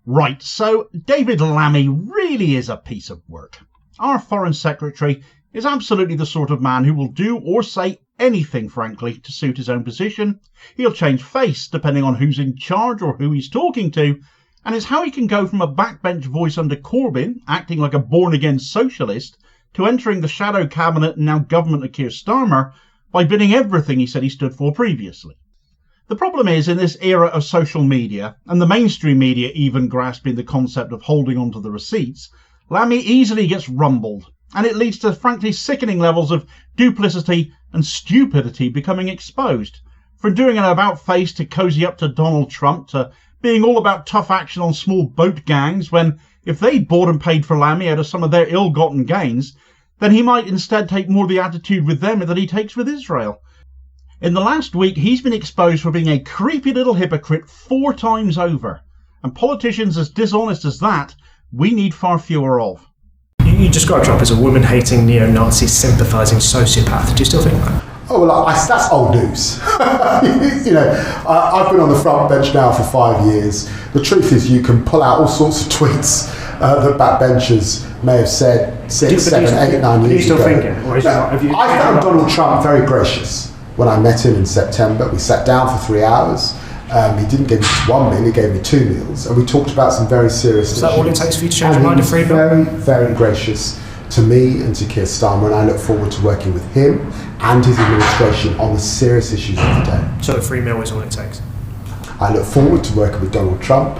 Right, so David Lammy really is a piece of work. Our Foreign Secretary is absolutely the sort of man who will do or say anything, frankly, to suit his own position. He'll change face depending on who's in charge or who he's talking to, and it's how he can go from a backbench voice under Corbyn, acting like a born-again socialist, to entering the shadow cabinet and now government of Keir Starmer by bidding everything he said he stood for previously. The problem is, in this era of social media, and the mainstream media even grasping the concept of holding on to the receipts, Lammy easily gets rumbled, and it leads to frankly sickening levels of duplicity and stupidity becoming exposed. From doing an about-face to cozy up to Donald Trump, to being all about tough action on small boat gangs, when if they'd bought and paid for Lammy out of some of their ill-gotten gains, then he might instead take more of the attitude with them than he takes with Israel. In the last week, he's been exposed for being a creepy little hypocrite 4 times over. And politicians as dishonest as that, we need far fewer of. You describe Trump as a woman-hating, neo-Nazi, sympathising sociopath. Do you still think that? Oh, well, that's old news. I've been on the front bench now for 5 years. The truth is you can pull out all sorts of tweets that backbenchers may have said 6, 7, 8, 9 years ago. Are you still thinking? I found Donald Trump very gracious. When I met him in September, we sat down for 3 hours. He didn't give me just 1 meal, he gave me 2 meals. And we talked about some very serious issues. Is that all it takes for you to change your mind? Very, very gracious to me and to Keir Starmer, and I look forward to working with him and his administration on the serious issues of the day. So the 3 meal is all it takes? I look forward to working with Donald Trump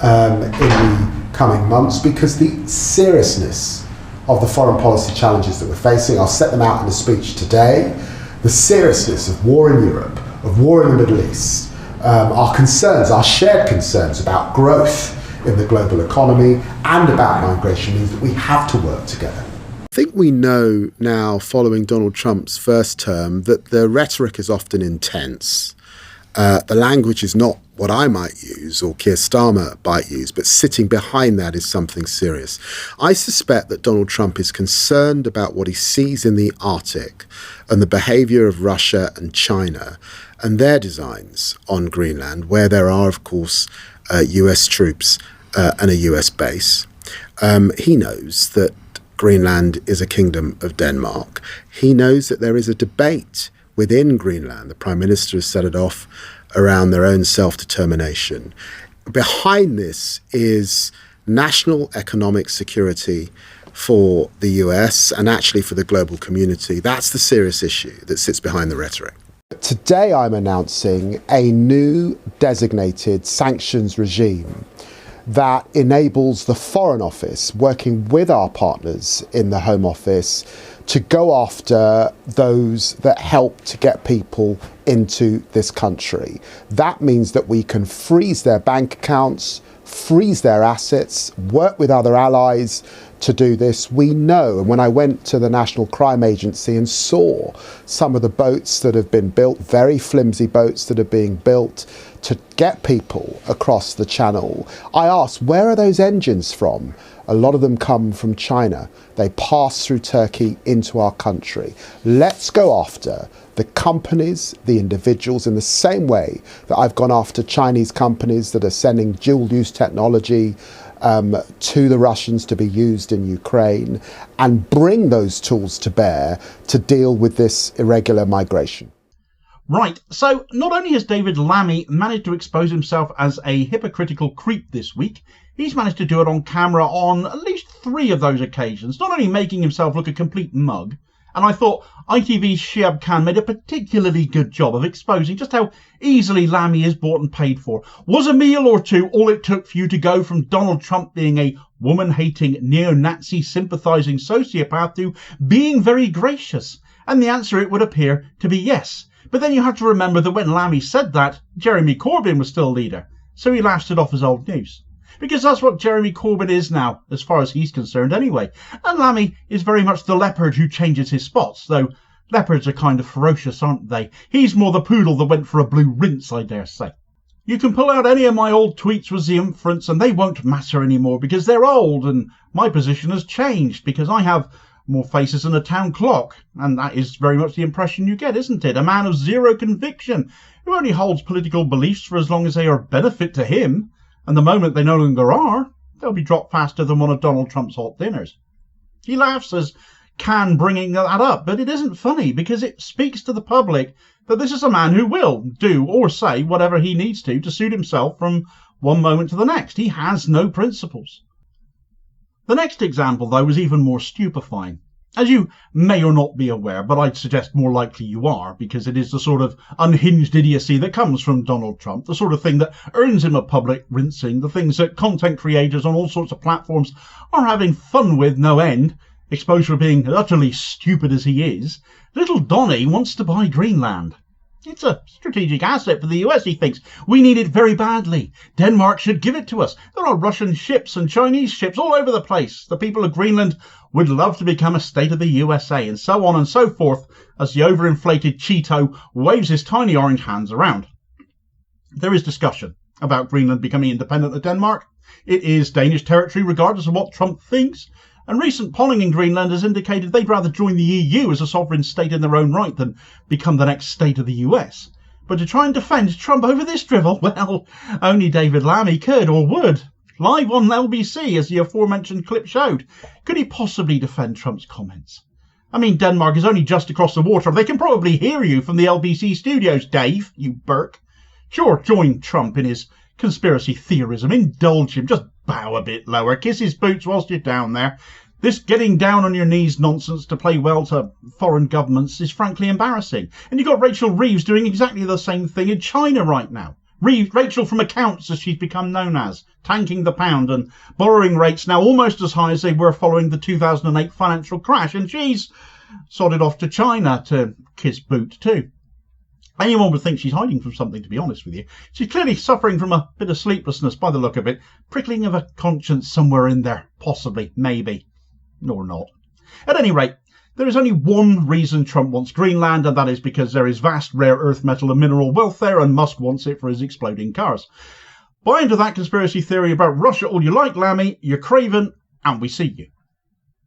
in the coming months, because the seriousness of the foreign policy challenges that we're facing, I'll set them out in a speech today. The seriousness of war in Europe, of war in the Middle East, our concerns, our shared concerns about growth in the global economy and about migration means that we have to work together. I think we know now, following Donald Trump's first term, that the rhetoric is often intense. The language is not what I might use or Keir Starmer might use, but sitting behind that is something serious. I suspect that Donald Trump is concerned about what he sees in the Arctic and the behaviour of Russia and China and their designs on Greenland, where there are, of course, US troops and a US base. He knows that Greenland is a kingdom of Denmark. He knows that there is a debate within Greenland. The Prime Minister has set it off around their own self-determination. Behind this is national economic security for the US and actually for the global community. That's the serious issue that sits behind the rhetoric. Today I'm announcing a new designated sanctions regime that enables the Foreign Office, working with our partners in the Home Office, to go after those that help to get people into this country. That means that we can freeze their bank accounts, freeze their assets, work with other allies to do this. We know, and when I went to the National Crime Agency and saw some of the boats that have been built, very flimsy boats that are being built to get people across the channel, I asked, where are those engines from? A lot of them come from China. They pass through Turkey into our country. Let's go after the companies, the individuals, in the same way that I've gone after Chinese companies that are sending dual-use technology to the Russians to be used in Ukraine, and bring those tools to bear to deal with this irregular migration. Right, so not only has David Lammy managed to expose himself as a hypocritical creep this week, he's managed to do it on camera on at least 3 of those occasions, not only making himself look a complete mug, and I thought ITV's Shehab Khan made a particularly good job of exposing just how easily Lammy is bought and paid for. Was a meal or 2 all it took for you to go from Donald Trump being a woman-hating, neo-Nazi, sympathising sociopath to being very gracious? And the answer, it would appear, to be yes. But then you have to remember that when Lammy said that, Jeremy Corbyn was still leader, so he laughed it off as old news. Because that's what Jeremy Corbyn is now, as far as he's concerned anyway. And Lammy is very much the leopard who changes his spots, though leopards are kind of ferocious, aren't they? He's more the poodle that went for a blue rinse, I dare say. You can pull out any of my old tweets with the inference and they won't matter anymore because they're old, and my position has changed because I have more faces than a town clock, and that is very much the impression you get, isn't it? A man of zero conviction, who only holds political beliefs for as long as they are a benefit to him, And the moment they no longer are, they'll be dropped faster than one of Donald Trump's hot dinners. He laughs as Can bringing that up, but it isn't funny because it speaks to the public that this is a man who will do or say whatever he needs to suit himself from one moment to the next. He has no principles. The next example, though, is even more stupefying. As you may or not be aware, but I'd suggest more likely you are, because it is the sort of unhinged idiocy that comes from Donald Trump, the sort of thing that earns him a public rinsing, the things that content creators on all sorts of platforms are having fun with no end, exposure being utterly stupid as he is. Little Donny wants to buy Greenland. It's a strategic asset for the US, he thinks. We need it very badly. Denmark should give it to us. There are Russian ships and Chinese ships all over the place. The people of Greenland would love to become a state of the USA, and so on and so forth, as the overinflated Cheeto waves his tiny orange hands around. There is discussion about Greenland becoming independent of Denmark. It is Danish territory regardless of what Trump thinks. And recent polling in Greenland has indicated they'd rather join the EU as a sovereign state in their own right than become the next state of the US. But to try and defend Trump over this drivel, well, only David Lammy could or would. Live on LBC, as the aforementioned clip showed. Could he possibly defend Trump's comments? I mean, Denmark is only just across the water. They can probably hear you from the LBC studios, Dave, you Burke. Sure, join Trump in his conspiracy theorism. Indulge him. Just bow a bit lower. Kiss his boots whilst you're down there. This getting down on your knees nonsense to play well to foreign governments is frankly embarrassing. And you've got Rachel Reeves doing exactly the same thing in China right now. Rachel from accounts, as she's become known as, tanking the pound and borrowing rates now almost as high as they were following the 2008 financial crash. And she's sodded off to China to kiss boot too. Anyone would think she's hiding from something, to be honest with you. She's clearly suffering from a bit of sleeplessness by the look of it. Prickling of a conscience somewhere in there. Possibly. Maybe. Or not. At any rate, there is only one reason Trump wants Greenland, and that is because there is vast rare earth metal and mineral wealth there, and Musk wants it for his exploding cars. Buy into that conspiracy theory about Russia all you like, Lammy. You're craven, and we see you.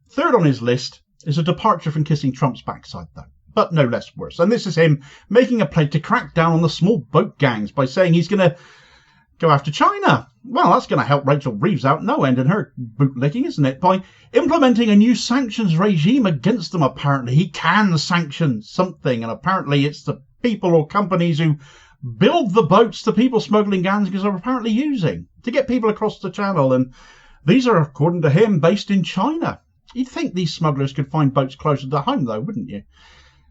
Third on his list is a departure from kissing Trump's backside, though, but no less worse. And this is him making a pledge to crack down on the small boat gangs by saying he's going to go after China. Well, that's going to help Rachel Reeves out no end in her bootlicking, isn't it? By implementing a new sanctions regime against them, apparently. He can sanction something, and apparently it's the people or companies who build the boats the people smuggling gangs are apparently using to get people across the channel. And these are, according to him, based in China. You'd think these smugglers could find boats closer to home, though, wouldn't you?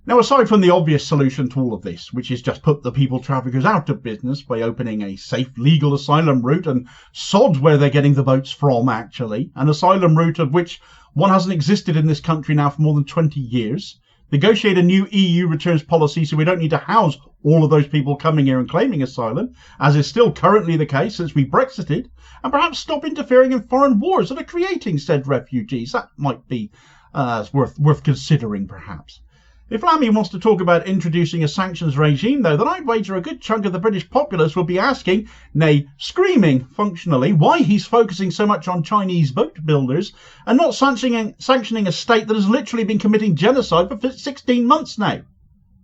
Now, aside from the obvious solution to all of this, which is just put the people traffickers out of business by opening a safe legal asylum route and sod where they're getting the boats from, actually, an asylum route of which one hasn't existed in this country now for more than 20 years, negotiate a new EU returns policy so we don't need to house all of those people coming here and claiming asylum, as is still currently the case since we Brexited, and perhaps stop interfering in foreign wars that are creating said refugees. That might be worth considering, perhaps. If Lammy wants to talk about introducing a sanctions regime, though, then I'd wager a good chunk of the British populace will be asking, nay, screaming, functionally, why he's focusing so much on Chinese boat builders and not sanctioning a state that has literally been committing genocide for 16 months now.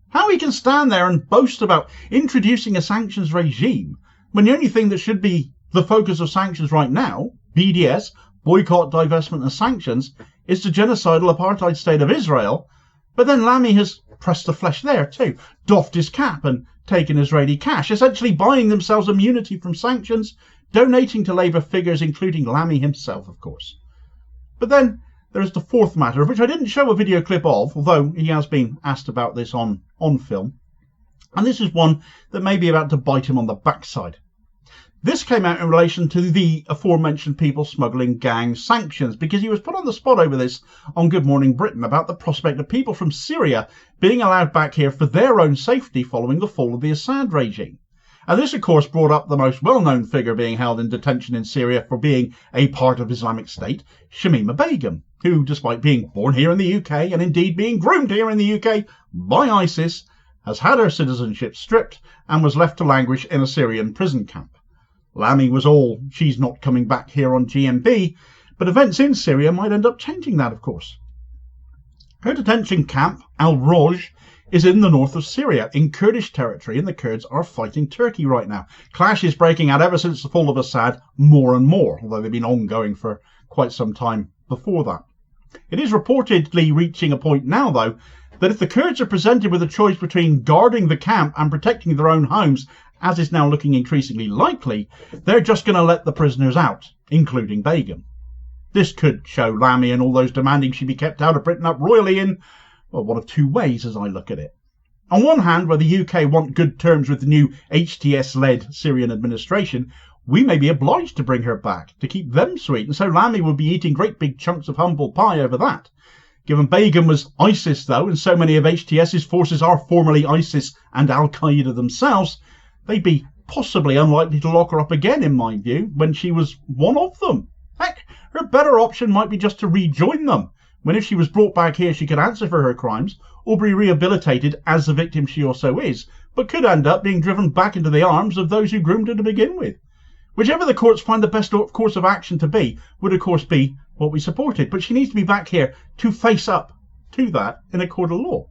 How he can stand there and boast about introducing a sanctions regime when the only thing that should be the focus of sanctions right now, BDS, boycott, divestment and sanctions, is the genocidal apartheid state of Israel. But then Lammy has pressed the flesh there too, doffed his cap and taken Israeli cash, essentially buying themselves immunity from sanctions, donating to Labour figures, including Lammy himself, of course. But then there is the fourth matter, of which I didn't show a video clip of, although he has been asked about this on film. And this is one that may be about to bite him on the backside. This came out in relation to the aforementioned people smuggling gang sanctions, because he was put on the spot over this on Good Morning Britain about the prospect of people from Syria being allowed back here for their own safety following the fall of the Assad regime. And this, of course, brought up the most well-known figure being held in detention in Syria for being a part of Islamic State, Shamima Begum, who, despite bebeing born here in the UK and indeed being groomed here in the UK by ISIS, has had her citizenship stripped and was left to languish in a Syrian prison camp. Lammy was all, she's not coming back here on GMB, but events in Syria might end up changing that, of course. Her detention camp, Al-Roj, is in the north of Syria, in Kurdish territory, and the Kurds are fighting Turkey right now. Clash is breaking out ever since the fall of Assad, more and more, although they've been ongoing for quite some time before that. It is reportedly reaching a point now, though, that if the Kurds are presented with a choice between guarding the camp and protecting their own homes, as is now looking increasingly likely, they're just going to let the prisoners out, including Begum. This could show Lammy and all those demanding she be kept out of Britain up royally in, well, one of two ways as I look at it. On one hand, where the UK want good terms with the new HTS-led Syrian administration, we may be obliged to bring her back to keep them sweet, and so Lammy will be eating great big chunks of humble pie over that. Given Begum was ISIS, though, and so many of HTS's forces are formerly ISIS and Al-Qaeda themselves, they'd be possibly unlikely to lock her up again, in my view, when she was one of them. Heck, her better option might be just to rejoin them, when if she was brought back here she could answer for her crimes, or be rehabilitated as the victim she also is, but could end up being driven back into the arms of those who groomed her to begin with. Whichever the courts find the best course of action to be, would of course be what we supported, but she needs to be back here to face up to that in a court of law.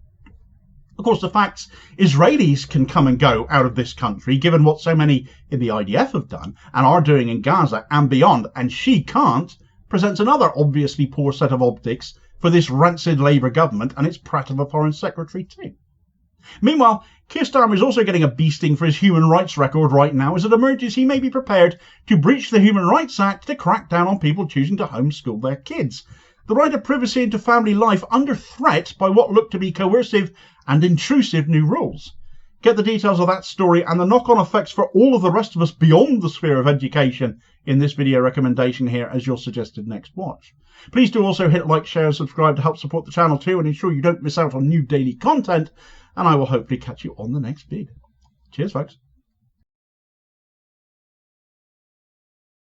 Of course, the facts, Israelis can come and go out of this country, given what so many in the IDF have done and are doing in Gaza and beyond, and she can't, presents another obviously poor set of optics for this rancid Labour government and its prat of a foreign secretary too. Meanwhile, Keir Starmer is also getting a beasting for his human rights record right now as it emerges he may be prepared to breach the Human Rights Act to crack down on people choosing to homeschool their kids. The right of privacy into family life under threat by what look to be coercive and intrusive new rules. Get the details of that story and the knock-on effects for all of the rest of us beyond the sphere of education in this video recommendation here as your suggested next watch. Please do also hit like, share and subscribe to help support the channel too and ensure you don't miss out on new daily content, and I will hopefully catch you on the next vid. Cheers folks.